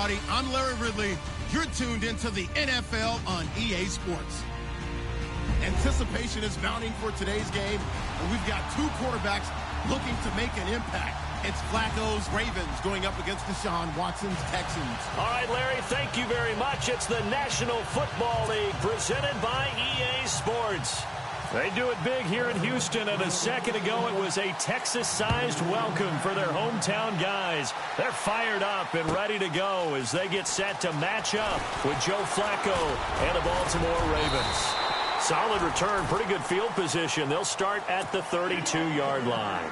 everybody. I'm Larry Ridley. You're tuned into the NFL on EA Sports. Anticipation is mounting for today's game, and we've got two quarterbacks looking to make an impact. It's Flacco's Ravens going up against Deshaun Watson's Texans. All right, Larry, thank you very much. It's the National Football League presented by EA Sports. They do it big here in Houston, and a second ago it was a Texas-sized welcome for their hometown guys. They're fired up and ready to go as they get set to match up with Joe Flacco and the Baltimore Ravens. Solid return, pretty good field position. They'll start at the 32-yard line.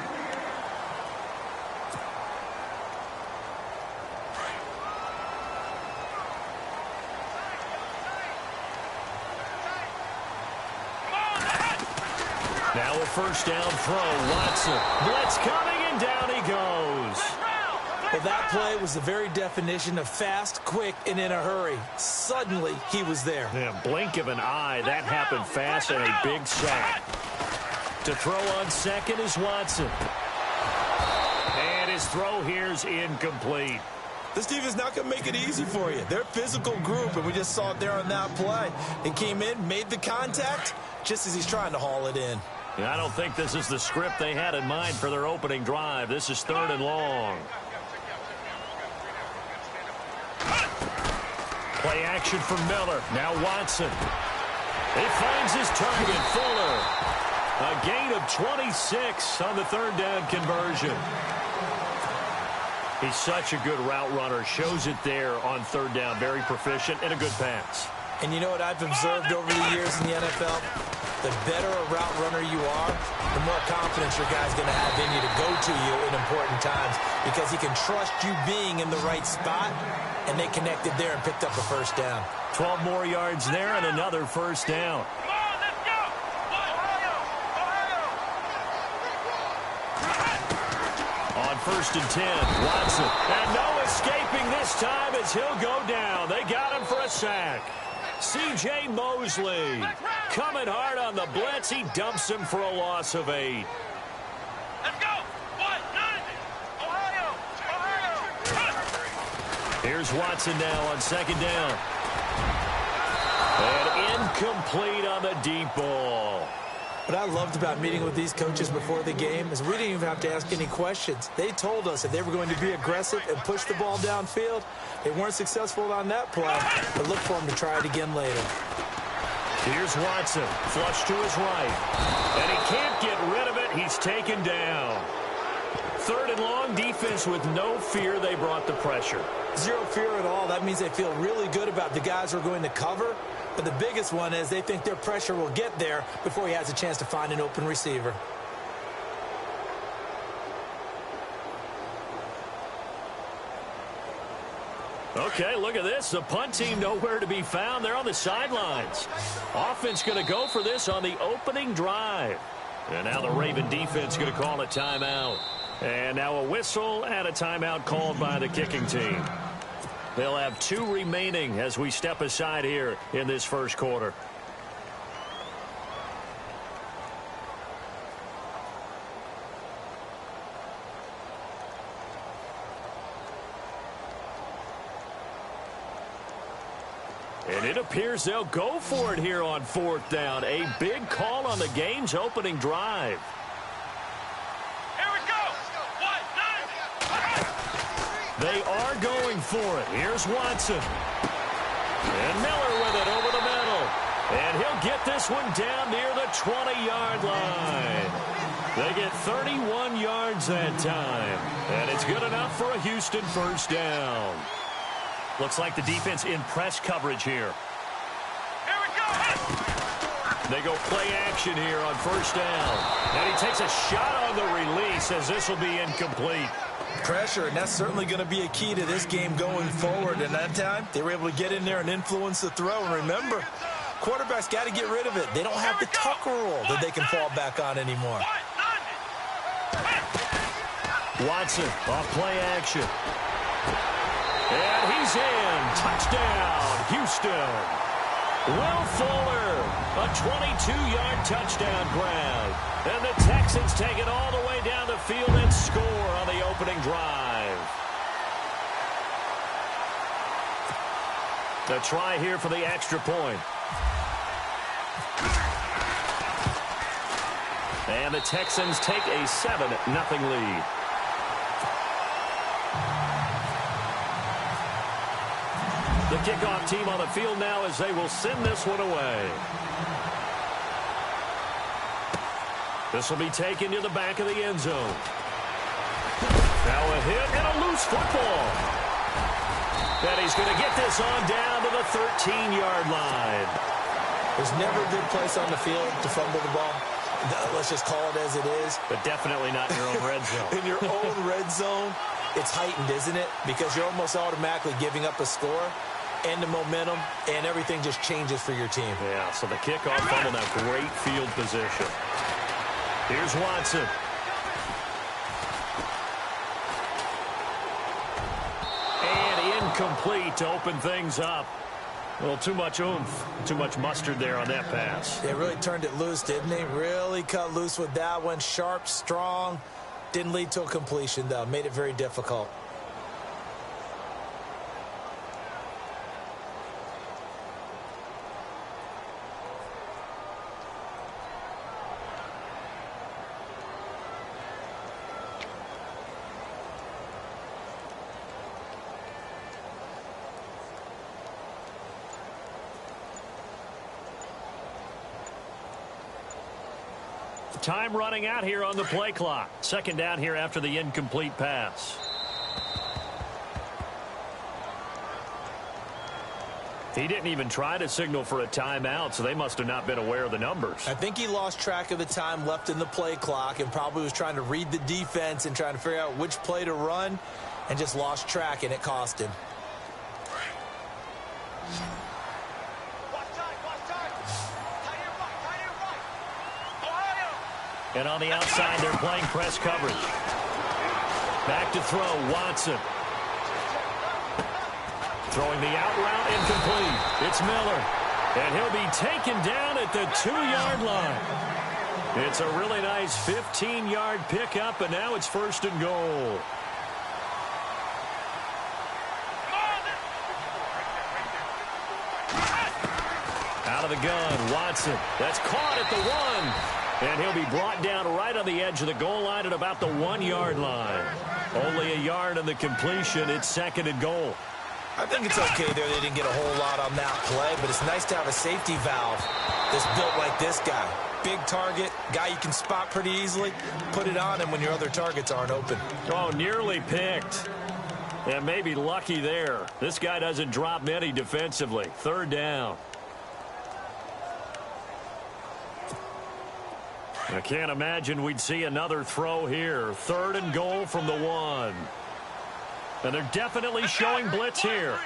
Now a first down throw. Watson. Blitz coming, and down he goes. Well, that play was the very definition of fast, quick, and in a hurry. Suddenly, he was there. Yeah, blink of an eye. That happened fast, and a big sack. To throw on second is Watson. And his throw here is incomplete. This defense is not going to make it easy for you. They're a physical group, and we just saw it there on that play. They came in, made the contact, just as he's trying to haul it in. I don't think this is the script they had in mind for their opening drive. This is 3rd and long. Play action for Miller. Now Watson. He finds his target, Fuller. A gain of 26 on the 3rd down conversion. He's such a good route runner. Shows it there on 3rd down. Very proficient and a good pass. And you know what I've observed over the years in the NFL? The better a route runner you are, the more confidence your guy's going to have in you to go to you in important times because he can trust you being in the right spot, and they connected there and picked up a first down. 12 more yards there and another first down. On 1st and 10, Watson. And no escaping this time as he'll go down. They got him for a sack. C.J. Mosley coming hard on the blitz. He dumps him for a loss of 8. Let's go. Ohio. Here's Watson now on 2nd down. And incomplete on the deep ball. What I loved about meeting with these coaches before the game is we didn't even have to ask any questions. They told us that they were going to be aggressive and push the ball downfield. They weren't successful on that play, but look for them to try it again later. Here's Watson, flush to his right. And he can't get rid of it. He's taken down. 3rd and long, defense with no fear. They brought the pressure. Zero fear at all. That means they feel really good about the guys who are going to cover. But the biggest one is they think their pressure will get there before he has a chance to find an open receiver. Okay, look at this. The punt team nowhere to be found. They're on the sidelines. Offense going to go for this on the opening drive. And now the Raven defense going to call a timeout. And now a whistle and a timeout called by the kicking team. They'll have 2 remaining as we step aside here in this first quarter. And it appears they'll go for it here on 4th down. A big call on the game's opening drive. They are going for it. Here's Watson. And Miller with it over the middle. And he'll get this one down near the 20-yard line. They get 31 yards that time. And it's good enough for a Houston first down. Looks like the defense in press coverage here. Here we go. They go play action here on 1st down. And he takes a shot on the release as this will be incomplete. Pressure, and that's certainly going to be a key to this game going forward. And that time, they were able to get in there and influence the throw. And remember, quarterbacks got to get rid of it. They don't have the tuck rule that they can fall back on anymore. Watson off play action. And he's in. Touchdown, Houston. Will Fuller, a 22-yard touchdown grab. And the Texans take it all the way down the field and score on the opening drive. A try here for the extra point. And the Texans take a 7-0 lead. The kickoff team on the field now as they will send this one away. This will be taken to the back of the end zone. Now a hit and a loose football. And he's going to get this on down to the 13-yard line. There's never a good place on the field to fumble the ball. Let's just call it as it is. But definitely not in your own red zone. In your own red zone, it's heightened, isn't it? Because you're almost automatically giving up a score and the momentum, and everything just changes for your team. Yeah, so the kickoff fumble, now great field position. Here's Watson. And incomplete to open things up. A little too much oomph, too much mustard there on that pass. They really turned it loose, didn't they? Really cut loose with that one. Sharp, strong. Didn't lead to a completion, though. Made it very difficult. Time running out here on the play clock. Second down here after the incomplete pass. He didn't even try to signal for a timeout, so they must have not been aware of the numbers. I think he lost track of the time left in the play clock and probably was trying to read the defense and trying to figure out which play to run and just lost track, and it cost him. And on the outside, they're playing press coverage. Back to throw, Watson. Throwing the out route, incomplete. It's Miller. And he'll be taken down at the 2-yard line. It's a really nice 15-yard pickup, and now it's 1st and goal. Out of the gun, Watson. That's caught at the 1. And he'll be brought down right on the edge of the goal line at about the 1-yard line. Only a yard on the completion. It's 2nd and goal. I think it's okay there. They didn't get a whole lot on that play, but it's nice to have a safety valve that's built like this guy. Big target, guy you can spot pretty easily. Put it on him when your other targets aren't open. Oh, nearly picked. And maybe lucky there. This guy doesn't drop many defensively. 3rd down. I can't imagine we'd see another throw here. 3rd and goal from the 1. And they're definitely showing blitz here.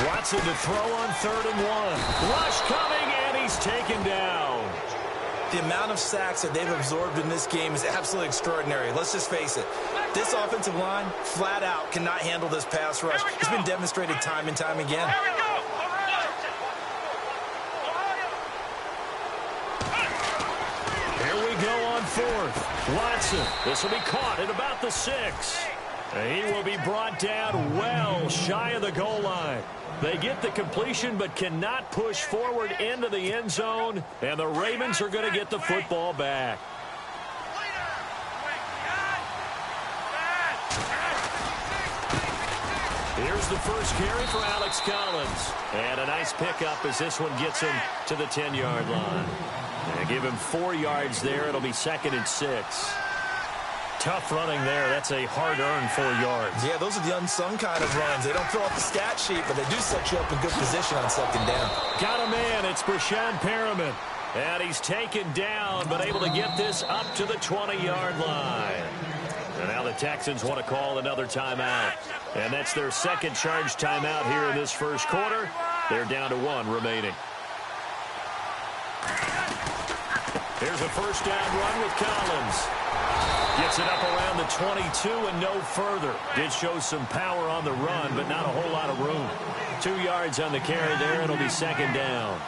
Watson to throw on 3rd and 1. Rush coming, and he's taken down. The amount of sacks that they've absorbed in this game is absolutely extraordinary. Let's just face it. This offensive line, flat out, cannot handle this pass rush. It's been demonstrated time and time again. Go on 4th. Watson. This will be caught at about the 6. He will be brought down well shy of the goal line. They get the completion but cannot push forward into the end zone. And the Ravens are going to get the football back. Here's the first carry for Alex Collins. And a nice pickup as this one gets him to the 10-yard line. And give him 4 yards there. It'll be 2nd and 6. Tough running there. That's a hard-earned 4 yards. Yeah, those are the unsung kind of runs. They don't fill out the stat sheet, but they do set you up in good position on 2nd down. Got a man. It's Brashad Perriman. And he's taken down, but able to get this up to the 20-yard line. And now the Texans want to call another timeout. And that's their 2nd charge timeout here in this 1st quarter. They're down to 1 remaining. Here's a 1st down run with Collins. Gets it up around the 22 and no further. Did show some power on the run, but not a whole lot of room. 2 yards on the carry there. It'll be 2nd down.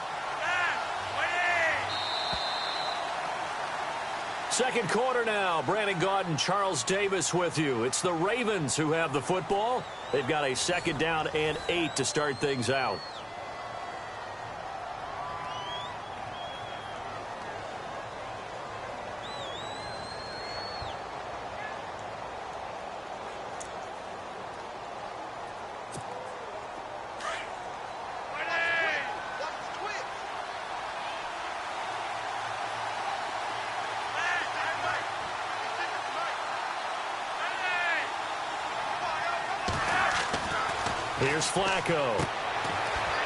Second quarter now. Brandon Gaud and Charles Davis with you. It's the Ravens who have the football. They've got a 2nd down and 8 to start things out. Here's Flacco.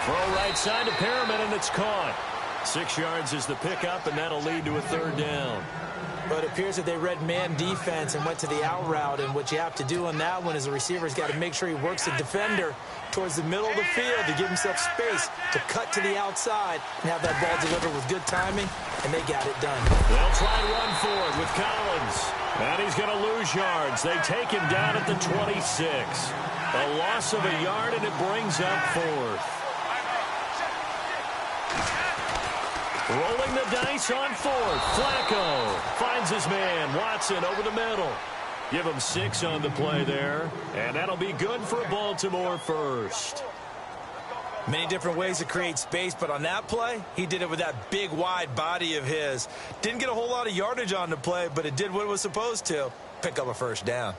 Throw right side to Perriman, and it's caught. 6 yards is the pickup, and that'll lead to a 3rd down. But it appears that they read man defense and went to the out route, and what you have to do on that one is the receiver's got to make sure he works the defender towards the middle of the field to give himself space to cut to the outside and have that ball delivered with good timing, and they got it done. They'll try and run for it with Collins. And he's going to lose yards. They take him down at the 26. A loss of a yard, and it brings up 4th. Rolling the dice on 4th. Flacco finds his man, Watson, over the middle. Give him 6 on the play there, and that'll be good for a Baltimore 1st. Many different ways to create space, but on that play, he did it with that big, wide body of his. Didn't get a whole lot of yardage on the play, but it did what it was supposed to. Pick up a 1st down.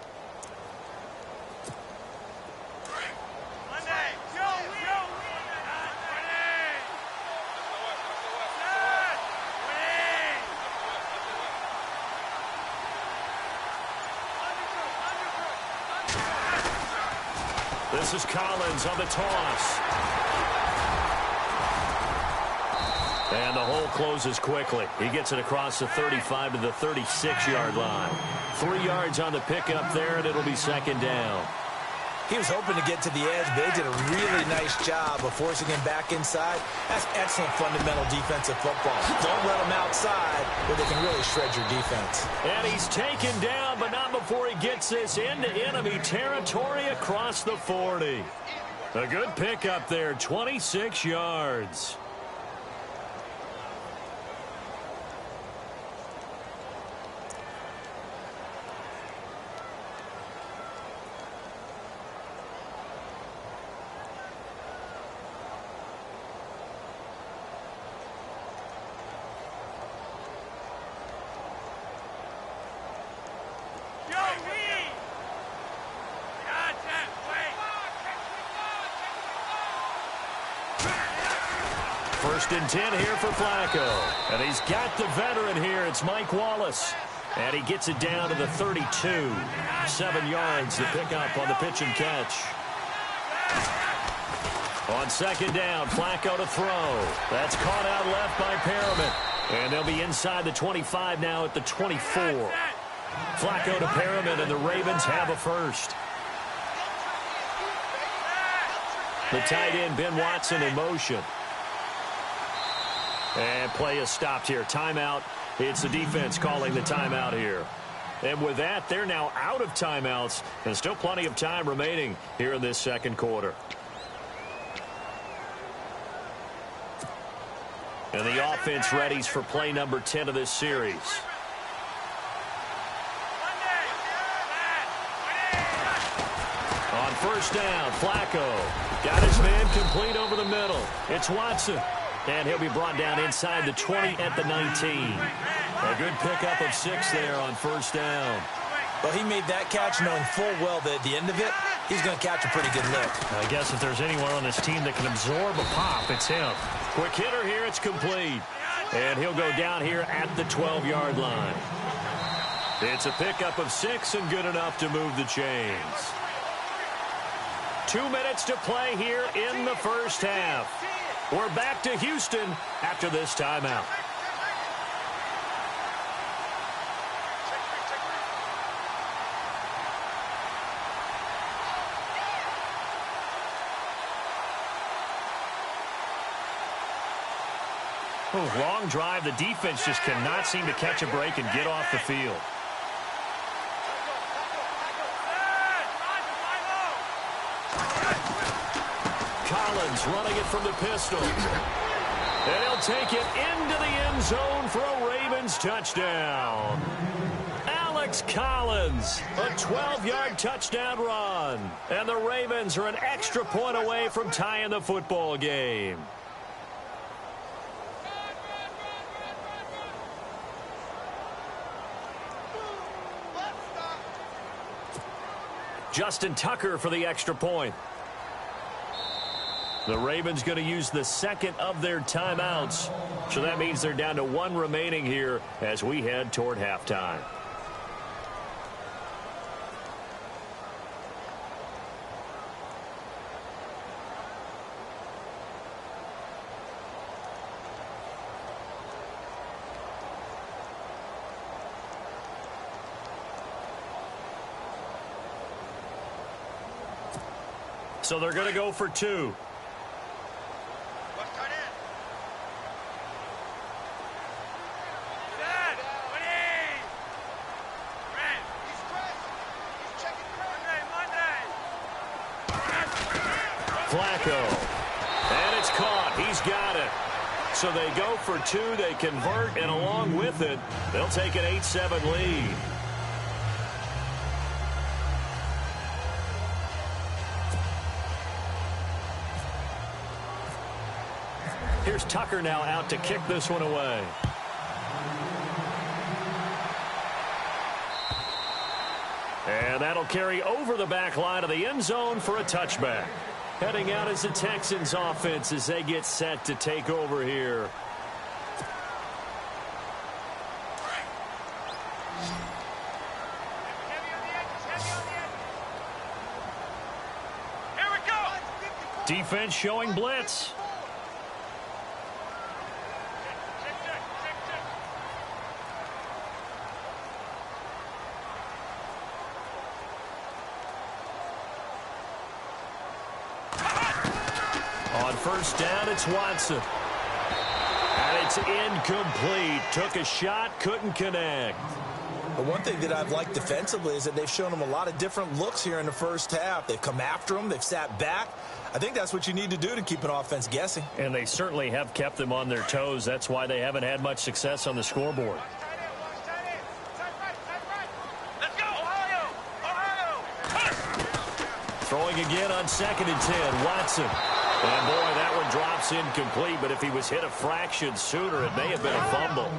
This is Collins on the toss. And the hole closes quickly. He gets it across the 35 to the 36-yard line. 3 yards on the pickup there, and it'll be 2nd down. He was hoping to get to the edge, but they did a really nice job of forcing him back inside. That's excellent fundamental defensive football. Don't let him outside where they can really shred your defense. And he's taken down, but not before he gets this into enemy territory across the 40. A good pickup there, 26 yards. First and 10 here for Flacco. And he's got the veteran here. It's Mike Wallace. And he gets it down to the 32. 7 yards, the pickup on the pitch and catch. On 2nd down, Flacco to throw. That's caught out left by Perriman. And they'll be inside the 25 now at the 24. Flacco to Perriman, and the Ravens have a 1st. The tight end, Ben Watson, in motion. And play is stopped here. Timeout. It's the defense calling the timeout here. And with that, they're now out of timeouts. And still plenty of time remaining here in this 2nd quarter. And the offense readies for play number 10 of this series. On 1st down, Flacco got his man complete over the middle. It's Watson. And he'll be brought down inside the 20 at the 19. A good pickup of 6 there on 1st down. Well, he made that catch knowing full well that at the end of it, he's going to catch a pretty good lick. I guess if there's anyone on this team that can absorb a pop, it's him. Quick hitter here, it's complete. And he'll go down here at the 12-yard line. It's a pickup of 6 and good enough to move the chains. 2 minutes to play here in the 1st half. We're back to Houston after this timeout. Oh, long drive. The defense just cannot seem to catch a break and get off the field. Collins running it from the pistol. And he'll take it into the end zone for a Ravens touchdown. Alex Collins, a 12-yard touchdown run. And the Ravens are an extra point away from tying the football game. Justin Tucker for the extra point. The Ravens going to use the second of their timeouts. So that means they're down to one remaining here as we head toward halftime. So they're going to go for two. Flacco. And it's caught. He's got it. So they go for two. They convert, and along with it, they'll take an 8-7 lead. Here's Tucker now out to kick this one away. And that'll carry over the back line of the end zone for a touchback. Heading out is the Texans offense as they get set to take over here. Here we go. Defense showing blitz. On first down, it's Watson. And it's incomplete. Took a shot, couldn't connect. But one thing that I've liked defensively is that they've shown him a lot of different looks here in the first half. They've come after him. They've sat back. I think that's what you need to do to keep an offense guessing. And they certainly have kept them on their toes. That's why they haven't had much success on the scoreboard. Let's go, Ohio! Ohio! Throwing again on 2nd and 10. Watson. And boy, that one drops incomplete, but if he was hit a fraction sooner, it may have been a fumble.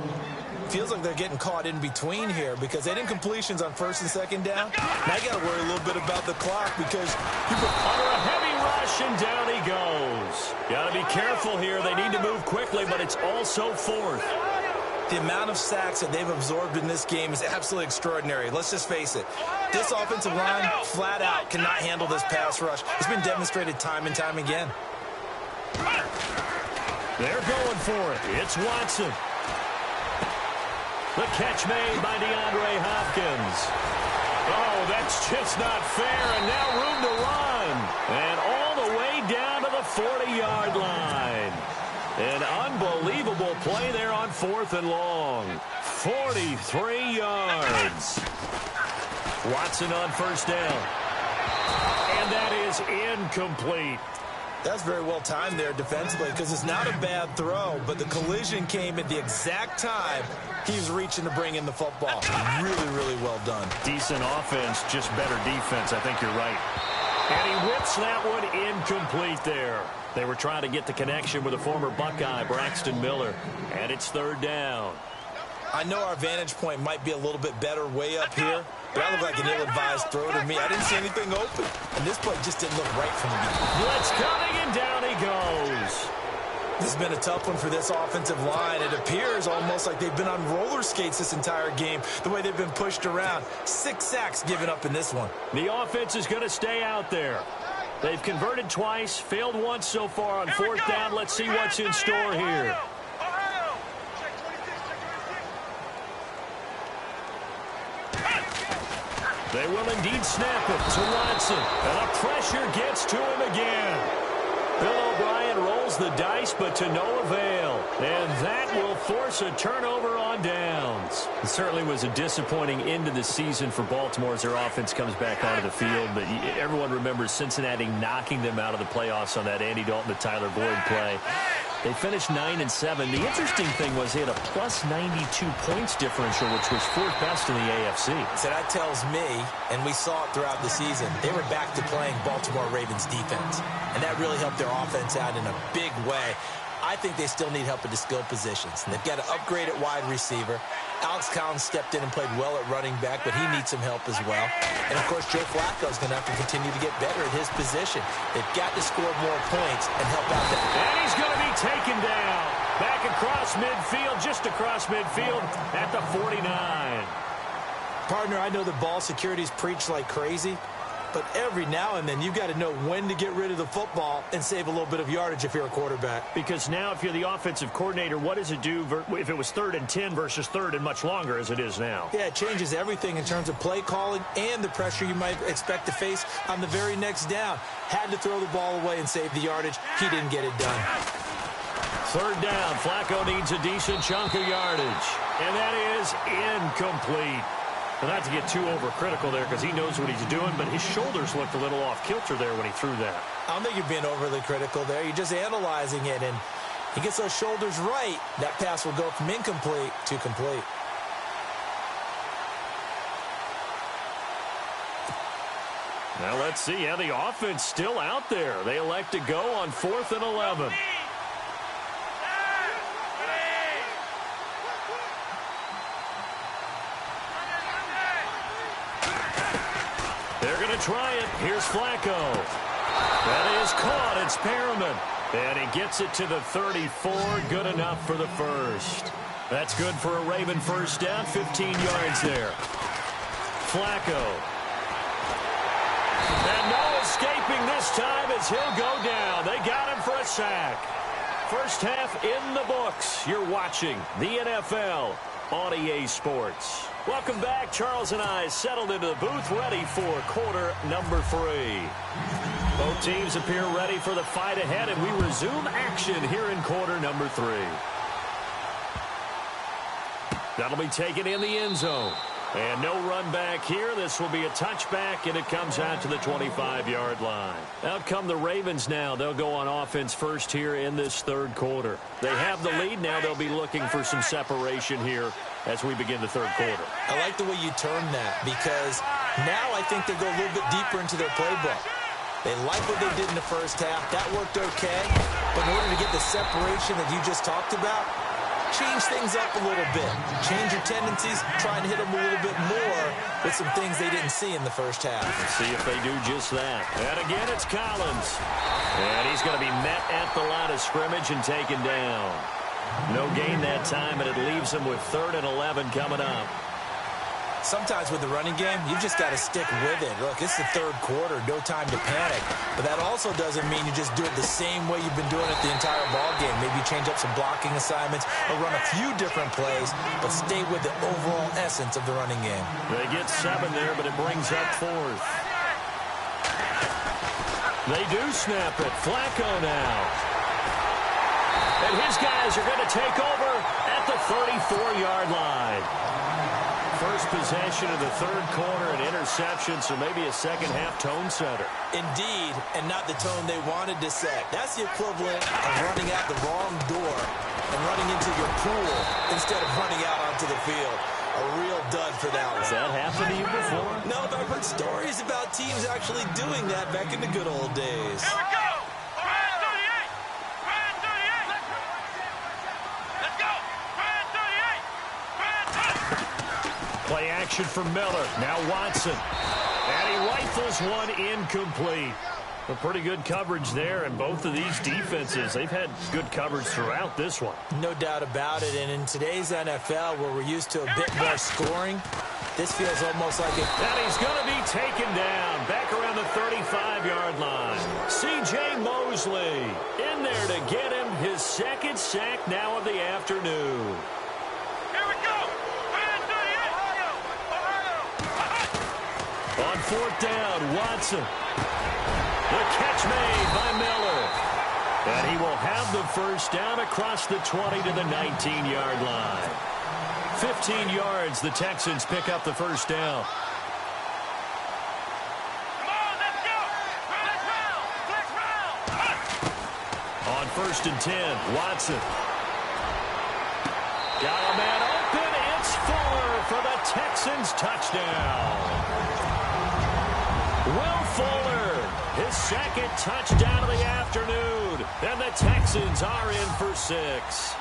Feels like they're getting caught in between here because they didn't completions on 1st and 2nd down. Now you got to worry a little bit about the clock because people under a heavy rush, and down he goes. Got to be careful here. They need to move quickly, but it's also 4th. The amount of sacks that they've absorbed in this game is absolutely extraordinary. Let's just face it. This offensive line, flat out, cannot handle this pass rush. It's been demonstrated time and time again. They're going for it. It's Watson. The catch made by DeAndre Hopkins. Oh, that's just not fair, and now room to run. And all the way down to the 40-yard line. An unbelievable play there on 4th and long. 43 yards. Watson on first down. And that is incomplete. That's very well timed there defensively because it's not a bad throw, but the collision came at the exact time he was reaching to bring in the football. Really, really well done. Decent offense, just better defense. I think you're right. And he whips that one incomplete there. They were trying to get the connection with a former Buckeye, Braxton Miller. And it's 3rd down. I know our vantage point might be a little bit better way up here, but that looked like an ill-advised throw to me. I didn't see anything open, and this play just didn't look right from the beginning. Blitz coming, and down he goes. This has been a tough one for this offensive line. It appears almost like they've been on roller skates this entire game, the way they've been pushed around. 6 sacks given up in this one. The offense is going to stay out there. They've converted twice, failed once so far on 4th down. Let's see what's in store here. They will indeed snap it to Watson. And the pressure gets to him again. Bill O'Brien rolls the dice, but to no avail. And that will force a turnover on downs. It certainly was a disappointing end to the season for Baltimore as their offense comes back onto the field. But everyone remembers Cincinnati knocking them out of the playoffs on that Andy Dalton to Tyler Boyd play. They finished 9-7. The interesting thing was they had a plus 92 points differential, which was fourth best in the AFC. So that tells me, and we saw it throughout the season, they were back to playing Baltimore Ravens defense. And that really helped their offense out in a big way. I think they still need help at the skill positions. And they've got to upgrade at wide receiver. Alex Collins stepped in and played well at running back, but he needs some help as well. And, of course, Joe Flacco's going to have to continue to get better at his position. They've got to score more points and help out that. And he's going to be taken down. Back across midfield, just across midfield at the 49. Partner, I know the ball security's preached like crazy, but every now and then you've got to know when to get rid of the football and save a little bit of yardage if you're a quarterback. Because now if you're the offensive coordinator, what does it do if it was 3rd and 10 versus 3rd and much longer as it is now? Yeah, it changes everything in terms of play calling and the pressure you might expect to face on the very next down. Had to throw the ball away and save the yardage. He didn't get it done. 3rd down. Flacco needs a decent chunk of yardage. And that is incomplete. Well, not to get too overcritical there because he knows what he's doing, but his shoulders looked a little off kilter there when he threw that. I don't think you're being overly critical there. You're just analyzing it, and he gets those shoulders right. That pass will go from incomplete to complete. Now let's see how the offense still out there. They elect to go on 4th and 11. They're going to try it. Here's Flacco. That is caught. It's Perriman. And he gets it to the 34. Good enough for the first. That's good for a Raven first down. 15 yards there. Flacco. And no escaping this time as he'll go down. They got him for a sack. First half in the books. You're watching the NFL on EA Sports. Welcome back. Charles and I settled into the booth ready for quarter number 3. Both teams appear ready for the fight ahead, and we resume action here in quarter number 3. That'll be taken in the end zone. And no run back here. This will be a touchback, and it comes out to the 25-yard line. Out come the Ravens now. They'll go on offense first here in this 3rd quarter. They have the lead. Now they'll be looking for some separation here as we begin the 3rd quarter. I like the way you turn that because now I think they go a little bit deeper into their playbook. They like what they did in the first half. That worked okay. But in order to get the separation that you just talked about, change things up a little bit. Change your tendencies. Try and hit them a little bit more with some things they didn't see in the first half. Let's see if they do just that. And again, it's Collins. And he's going to be met at the line of scrimmage and taken down. No gain that time, and it leaves him with 3rd and 11 coming up. Sometimes with the running game, you've just got to stick with it. Look, it's the 3rd quarter, no time to panic. But that also doesn't mean you just do it the same way you've been doing it the entire ball game. Maybe change up some blocking assignments or run a few different plays, but stay with the overall essence of the running game. They get 7 there, but it brings up 4th. They do snap it. Flacco now. And his guys are going to take over at the 34-yard line. First possession of the 3rd quarter, an interception, so maybe a second-half tone setter. Indeed, and not the tone they wanted to set. That's the equivalent of running out the wrong door and running into your pool instead of running out onto the field. A real dud for that one. Has that happened to you before? No, but I've heard stories about teams actually doing that back in the good old days. Here we go. Ryan 38. Ryan 38. Let's go. Ryan 38. Ryan 38. Play action for Miller. Now Watson. And he rifles one incomplete. A pretty good coverage there, and both of these defenses, they've had good coverage throughout this one. No doubt about it, and in today's NFL, where we're used to a bit more scoring, this feels almost like it. And he's going to be taken down back around the 35-yard line. C.J. Mosley in there to get him his 2nd sack now of the afternoon. Here we go. Ryan 38. Ohio. On 4th down, Watson. The catch made by Miller. And he will have the first down across the 20 to the 19-yard line. 15 yards, the Texans pick up the first down. Come on, let's go. Let's round. On first and 10. Watson. Got a man open. It's Fuller for the Texans touchdown. Will Fuller, his second touchdown of the afternoon. And the Texans are in for 6.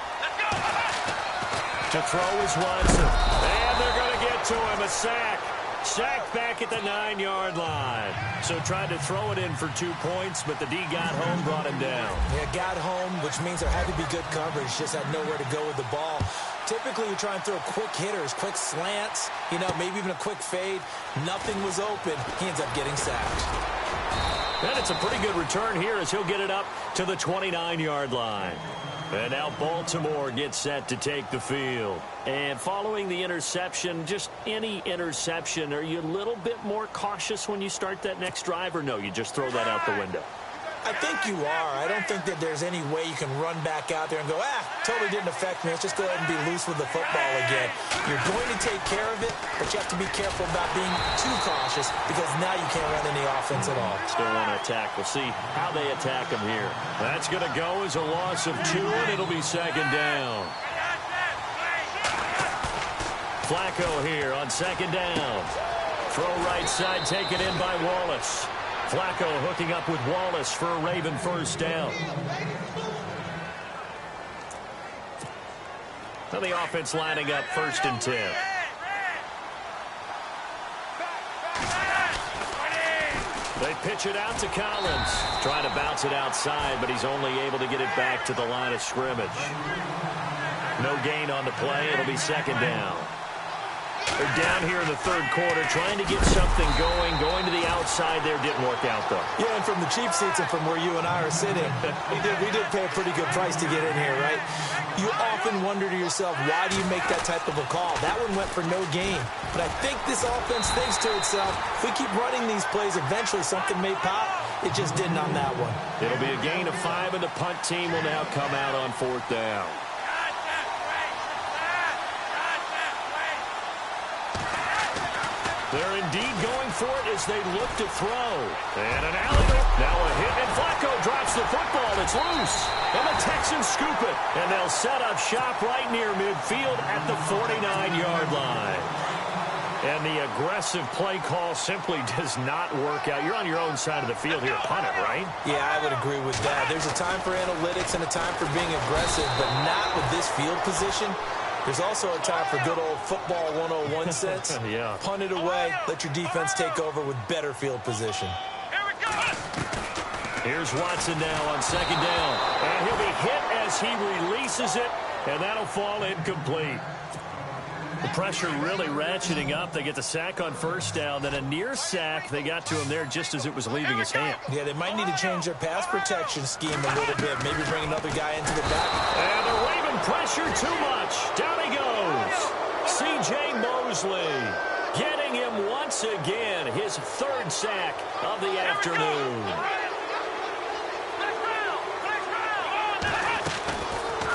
To throw is Watson. And they're going to get to him. A sack. Sacked back at the 9-yard line. So tried to throw it in for 2 points, but the D got home, brought him down. Yeah, got home, which means there had to be good coverage. Just had nowhere to go with the ball. Typically, you try and throw quick hitters, quick slants, maybe even a quick fade. Nothing was open. He ends up getting sacked. And it's a pretty good return here as he'll get it up to the 29-yard line. And now Baltimore gets set to take the field. And following the interception, just any interception, are you a little bit more cautious when you start that next drive, or no, you just throw that out the window? I think you are. I don't think that there's any way you can run back out there and go, totally didn't affect me. Let's just go ahead and be loose with the football again. You're going to take care of it, but you have to be careful about being too cautious because now you can't run any offense at all. Still want to attack. We'll see how they attack him here. That's going to go as a loss of 2, and it'll be second down. Flacco here on second down. Throw right side taken in by Wallace. Flacco hooking up with Wallace for a Raven first down. So the offense lining up first and 10. They pitch it out to Collins. Trying to bounce it outside, but he's only able to get it back to the line of scrimmage. No gain on the play. It'll be second down. They're down here in the third quarter, trying to get something going. Going to the outside there didn't work out, though. Yeah, and from the cheap seats and from where you and I are sitting, we did pay a pretty good price to get in here, right? You often wonder to yourself, why do you make that type of a call? That one went for no gain. But I think this offense thinks to itself, if we keep running these plays, eventually something may pop. It just didn't on that one. It'll be a gain of 5, and the punt team will now come out on fourth down. They're indeed going for it as they look to throw. And an alley. Now a hit, and Flacco drops the football. It's loose. And the Texans scoop it. And they'll set up shop right near midfield at the 49-yard line. And the aggressive play call simply does not work out. You're on your own side of the field here. Punt it, right? Yeah, I would agree with that. There's a time for analytics and a time for being aggressive, but not with this field position. There's also a time for good old football 101 sense. Yeah. Punt it away. Let your defense take over with better field position. Here we go. Here's Watson now on second down. And he'll be hit as he releases it, and that'll fall incomplete. The pressure really ratcheting up. They get the sack on first down, then a near sack. They got to him there just as it was leaving his hand. Yeah, they might need to change their pass protection scheme a little bit. Maybe bring another guy into the back. And the Raven pressure too much. Down he goes. C.J. Mosley getting him once again. His third sack of the afternoon.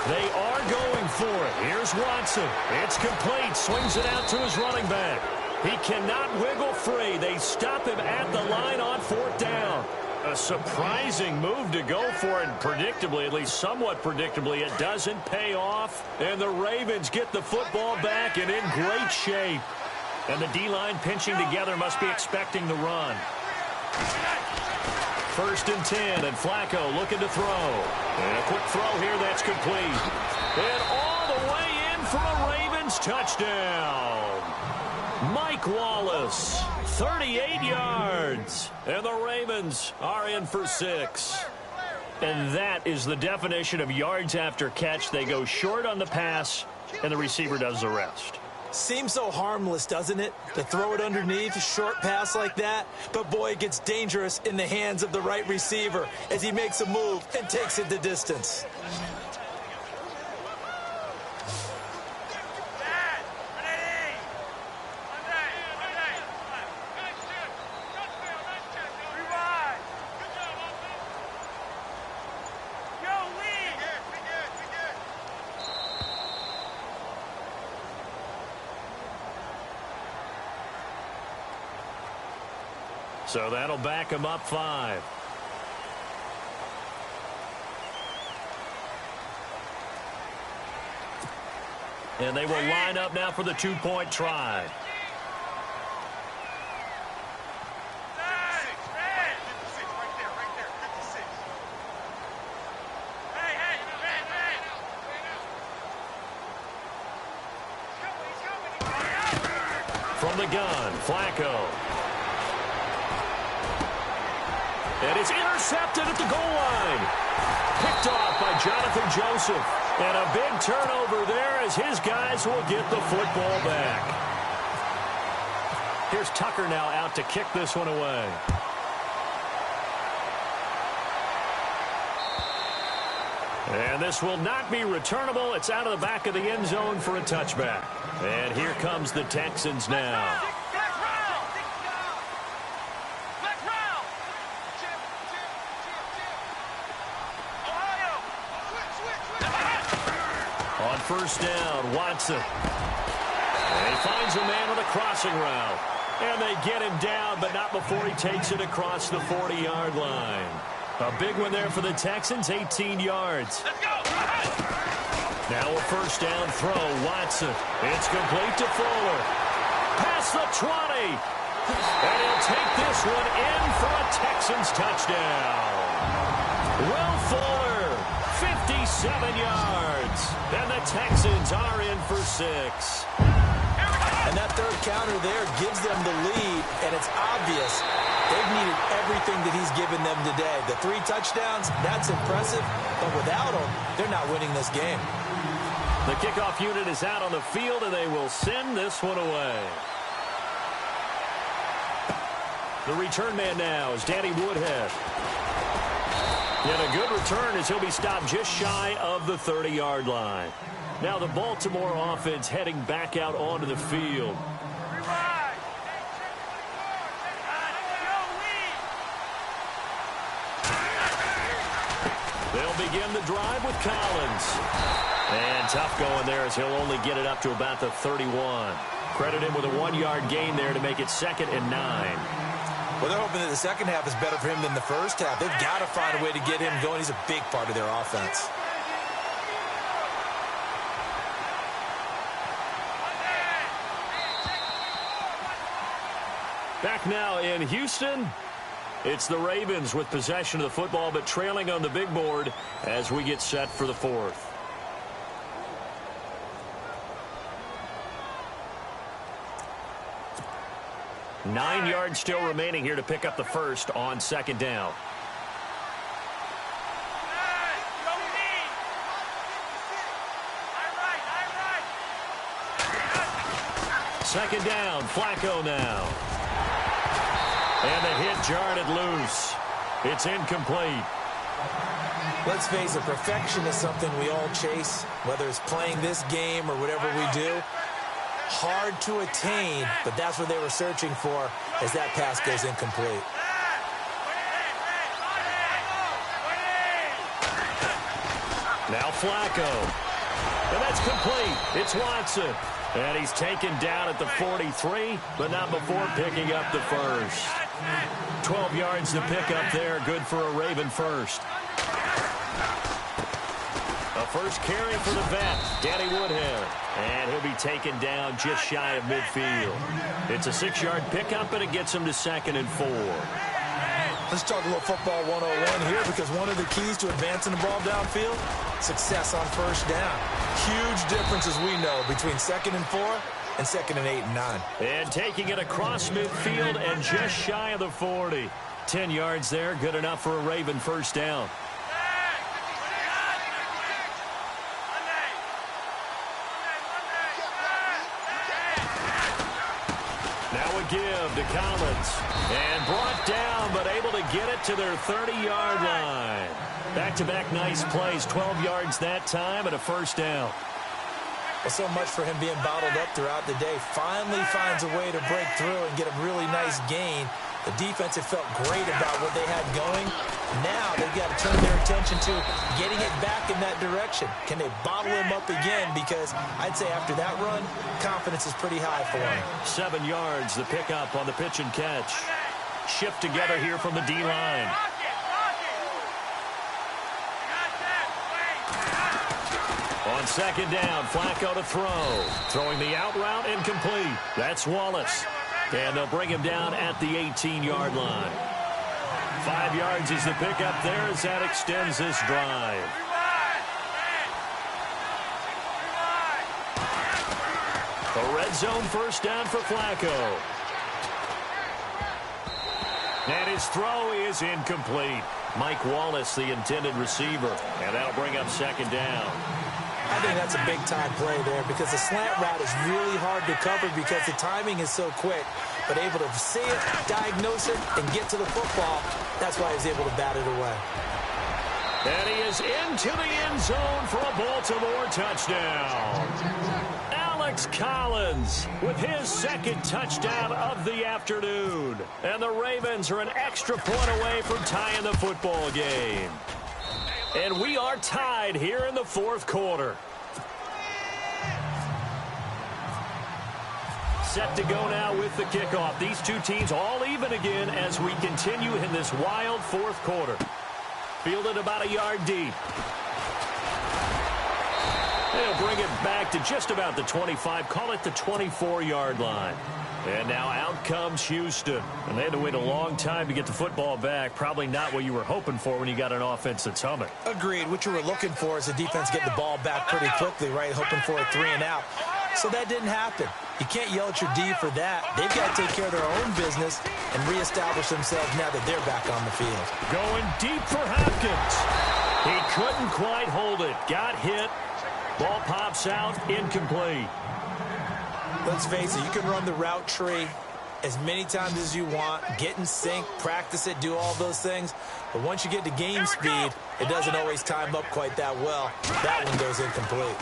They are going for it. Here's Watson. It's complete. Swings it out to his running back. He cannot wiggle free. They stop him at the line on fourth down. A surprising move to go for it. Predictably, at least somewhat predictably, it doesn't pay off. And the Ravens get the football back and in great shape. And the D-line pinching together, must be expecting the run. First and 10, and Flacco looking to throw. And a quick throw here, that's complete. And all the way in for a Ravens touchdown. Mike Wallace, 38 yards. And the Ravens are in for 6. And that is the definition of yards after catch. They go short on the pass, and the receiver does the rest. Seems so harmless, doesn't it? To throw it underneath, a short pass like that. But, boy, it gets dangerous in the hands of the right receiver as he makes a move and takes it the distance. So that'll back him up 5. And they will line up now for the two-point try. From the gun, Flacco. And it's intercepted at the goal line. Picked off by Jonathan Joseph. And a big turnover there as his guys will get the football back. Here's Tucker now out to kick this one away. And this will not be returnable. It's out of the back of the end zone for a touchback. And here comes the Texans now. On first down, Watson. And he finds a man with a crossing route. And they get him down, but not before he takes it across the 40-yard line. A big one there for the Texans, 18 yards. Let's go. Now a first down throw, Watson. It's complete to Fuller. Past the 20. And he'll take this one in for a Texans touchdown. Will Fuller, 57 yards. And the Texans are in for 6. And that third counter there gives them the lead, and it's obvious they've needed everything that he's given them today. The 3 touchdowns, that's impressive, but without him, they're not winning this game. The kickoff unit is out on the field, and they will send this one away. The return man now is Danny Woodhead. And a good return as he'll be stopped just shy of the 30-yard line. Now the Baltimore offense heading back out onto the field. They'll begin the drive with Collins. And tough going there as he'll only get it up to about the 31. Credit him with a 1-yard gain there to make it 2nd and 9. Well, they're hoping that the second half is better for him than the first half. They've got to find a way to get him going. He's a big part of their offense. Back now in Houston, it's the Ravens with possession of the football, but trailing on the big board as we get set for the 4th. Nine yards still remaining here to pick up the first on 2nd down. Second down, Flacco now. And the hit jarred it loose. It's incomplete. Let's face it, perfection is something we all chase, whether it's playing this game or whatever we do. Hard to attain, but that's what they were searching for as that pass goes incomplete. Now Flacco. And that's complete. It's Watson. And he's taken down at the 43, but not before picking up the first. 12 yards to pick up there. Good for a Raven first. A first carry for the vet, Danny Woodhead. And he'll be taken down just shy of midfield. It's a 6-yard pickup, and it gets him to 2nd and 4. Let's talk a little football 101 here, because one of the keys to advancing the ball downfield, success on first down. Huge difference, as we know, between 2nd and 4 and 2nd and 8 and 9. And taking it across midfield and just shy of the 40. 10 yards there, good enough for a Raven first down. Now a give to Collins. And brought down, but able to get it to their 30-yard line. Back-to-back nice plays, 12 yards that time and a first down. Well, so much for him being bottled up throughout the day. Finally finds a way to break through and get a really nice gain. The defense had felt great about what they had going. Now they've got to turn their attention to getting it back in that direction. Can they bottle him up again? Because I'd say after that run, confidence is pretty high for him. 7 yards, the pickup on the pitch and catch. Shift together here from the D-line. On On second down, Flacco to throw. Throwing the out route, incomplete. That's Wallace. And they'll bring him down at the 18-yard line. 5 yards is the pickup there as that extends this drive. A red zone first down for Flacco. And his throw is incomplete. Mike Wallace, the intended receiver. And that'll bring up second down. I think that's a big-time play there because the slant route is really hard to cover because the timing is so quick. But able to see it, diagnose it, and get to the football, that's why he's able to bat it away. And he is into the end zone for a Baltimore touchdown. Alex Collins with his second touchdown of the afternoon. And the Ravens are an extra point away from tying the football game. And we are tied here in the fourth quarter. Set to go now with the kickoff. These two teams all even again as we continue in this wild fourth quarter. Fielded about a yard deep. They'll bring it back to just about the 25. Call it the 24-yard line. And now out comes Houston. And they had to wait a long time to get the football back. Probably not what you were hoping for when you got an offense that's humming. Agreed. What you were looking for is the defense getting the ball back pretty quickly, right? Hoping for a 3 and out. So that didn't happen. You can't yell at your D for that. They've got to take care of their own business and reestablish themselves now that they're back on the field. Going deep for Hopkins. He couldn't quite hold it. Got hit. Ball pops out. Incomplete. Let's face it, you can run the route tree as many times as you want, get in sync, practice it, do all those things. But once you get to game speed, it doesn't always time up quite that well. That one goes incomplete.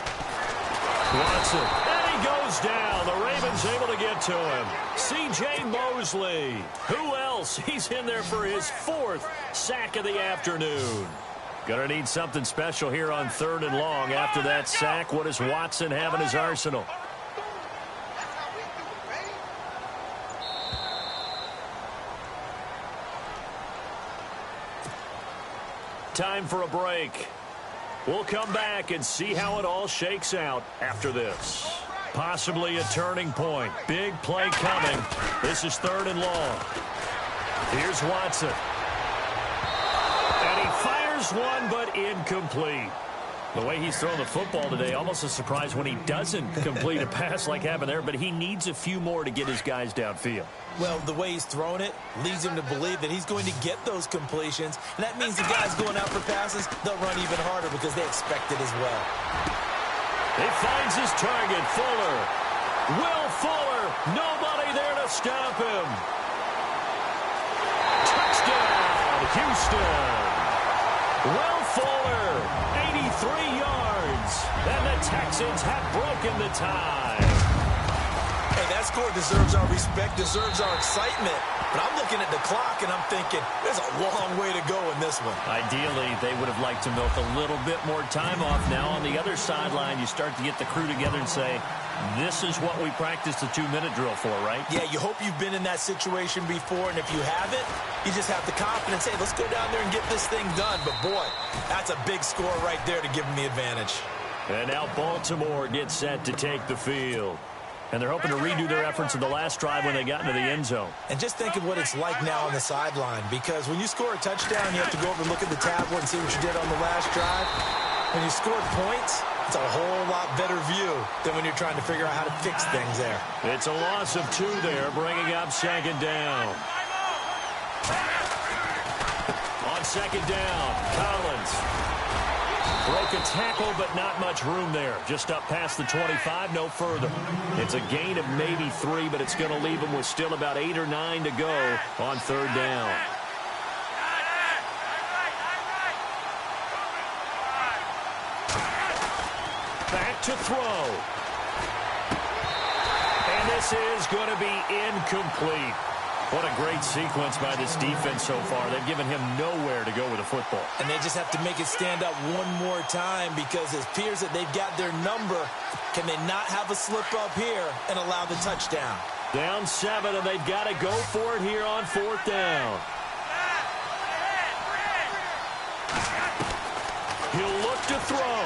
Watson, and he goes down. The Ravens able to get to him. C.J. Mosley. Who else? He's in there for his 4th sack of the afternoon. Gonna need something special here on 3rd and long. After that sack, what does Watson have in his arsenal? Time for a break. We'll come back and see how it all shakes out after this. Possibly a turning point. Big play coming. This is 3rd and long. Here's Watson. And he fires one, but incomplete. The way he's thrown the football today, almost a surprise when he doesn't complete a pass like happened there, but he needs a few more to get his guys downfield. Well, the way he's thrown it leads him to believe that he's going to get those completions, and that means the guys going out for passes, they'll run even harder because they expect it as well. He finds his target, Fuller. Will Fuller, nobody there to stop him. Touchdown, Houston. Will Fuller, 83 yards, and the Texans have broken the tie. Hey, that score deserves our respect, deserves our excitement. But I'm looking at the clock, and I'm thinking, there's a long way to go in this one. Ideally, they would have liked to milk a little bit more time off. Now, on the other sideline, you start to get the crew together and say, this is what we practiced the 2-minute drill for, right? Yeah, you hope you've been in that situation before, and if you haven't, you just have the confidence, hey, let's go down there and get this thing done. But, boy, that's a big score right there to give them the advantage. And now Baltimore gets set to take the field. And they're hoping to redo their efforts in the last drive when they got into the end zone. And just think of what it's like now on the sideline, because when you score a touchdown, you have to go over and look at the tablet and see what you did on the last drive. When you score points, it's a whole lot better view than when you're trying to figure out how to fix things there. It's a loss of 2 there, bringing up second down. On second down, Collins. Broke a tackle, but not much room there. Just up past the 25, no further. It's a gain of maybe 3, but it's going to leave them with still about 8 or 9 to go on 3rd down. Back to throw. And this is going to be incomplete. What a great sequence by this defense so far. They've given him nowhere to go with the football. And they just have to make it stand up one more time because it appears that they've got their number. Can they not have a slip up here and allow the touchdown? Down 7, and they've got to go for it here on 4th down. He'll look to throw.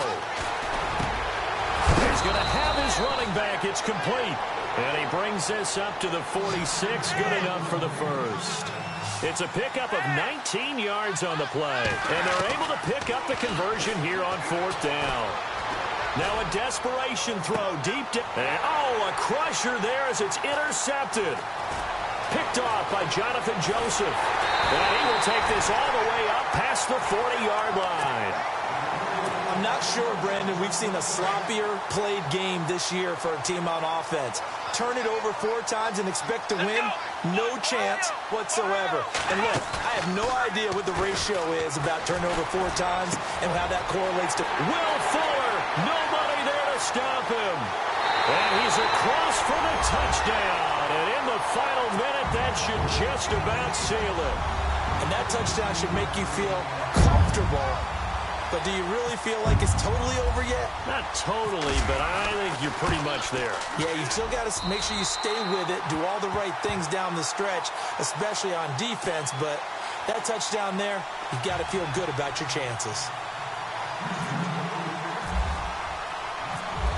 He's going to have his running back. It's complete. And he brings this up to the 46. Good enough for the first. It's a pickup of 19 yards on the play. And they're able to pick up the conversion here on 4th down. Now a desperation throw deep down. Oh, a crusher there as it's intercepted. Picked off by Jonathan Joseph. And he will take this all the way up past the 40-yard line. I'm not sure, Brandon, we've seen a sloppier played game this year for a team on offense. Turn it over 4 times and expect to win? No chance whatsoever. And look, I have no idea what the ratio is about turnover 4 times and how that correlates to... Will Fuller, nobody there to stop him. And he's across for the touchdown. And in the final minute, that should just about seal it. And that touchdown should make you feel comfortable. But do you really feel like it's totally over yet? Not totally, but I think you're pretty much there. Yeah, you've still got to make sure you stay with it, do all the right things down the stretch, especially on defense. But that touchdown there, you've got to feel good about your chances.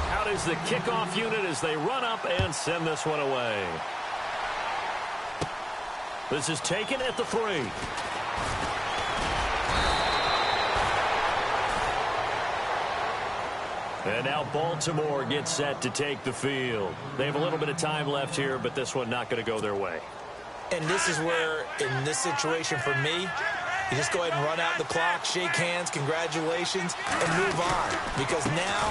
Out is the kickoff unit as they run up and send this one away. This is taken at the 3. And now Baltimore gets set to take the field. They have a little bit of time left here, but this one not going to go their way. And this is where, in this situation for me, you just go ahead and run out the clock, shake hands, congratulations, and move on. Because now,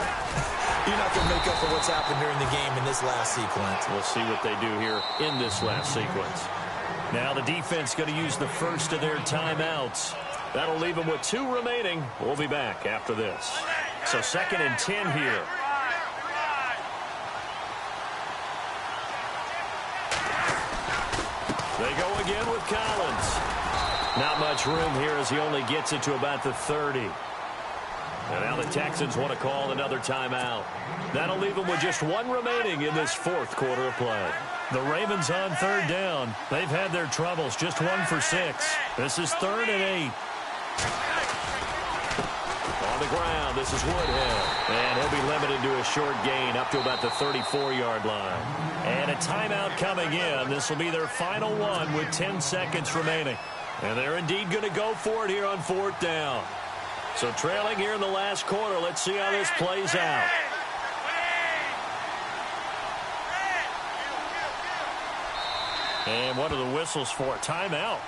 you're not going to make up for what's happened during the game in this last sequence. We'll see what they do here in this last sequence. Now the defense going to use the first of their timeouts. That'll leave them with 2 remaining. We'll be back after this. So 2nd and 10 here. They go again with Collins. Not much room here as he only gets it to about the 30. And now the Texans want to call another timeout. That'll leave them with just 1 remaining in this 4th quarter of play. The Ravens on 3rd down. They've had their troubles. Just 1 for 6. This is 3rd and 8. On the ground, this is Woodhead. And he'll be limited to a short gain up to about the 34-yard line. And a timeout coming in. This will be their final one with 10 seconds remaining. And they're indeed going to go for it here on 4th down. So trailing here in the last quarter. Let's see how this plays out. And what are the whistles for? Timeout.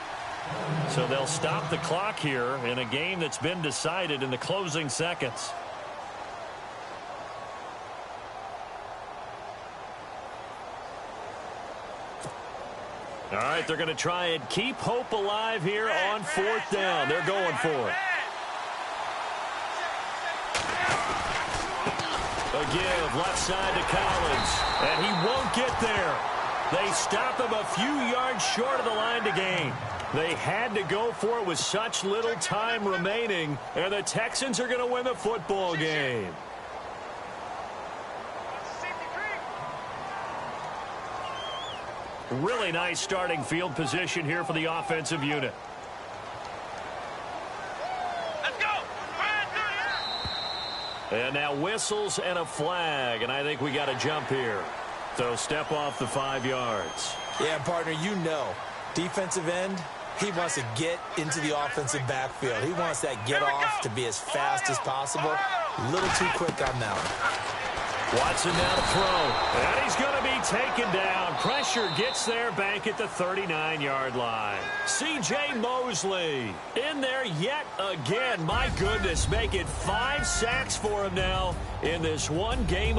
So they'll stop the clock here in a game that's been decided in the closing seconds. All right, they're going to try and keep hope alive here on 4th down. They're going for it. A give left side to Collins, and he won't get there. They stop him a few yards short of the line to gain. They had to go for it with such little time remaining, and the Texans are going to win the football game. Really nice starting field position here for the offensive unit. Let's go. And now whistles and a flag, and I think we got a jump here. So step off the 5 yards. Yeah, partner, you know, defensive end, he wants to get into the offensive backfield. He wants that get off to be as fast as possible. A little too quick on that one. Watson now to throw. And he's going to be taken down. Pressure gets there back at the 39-yard line. C.J. Mosley in there yet again. My goodness, make it 5 sacks for him now in this one game.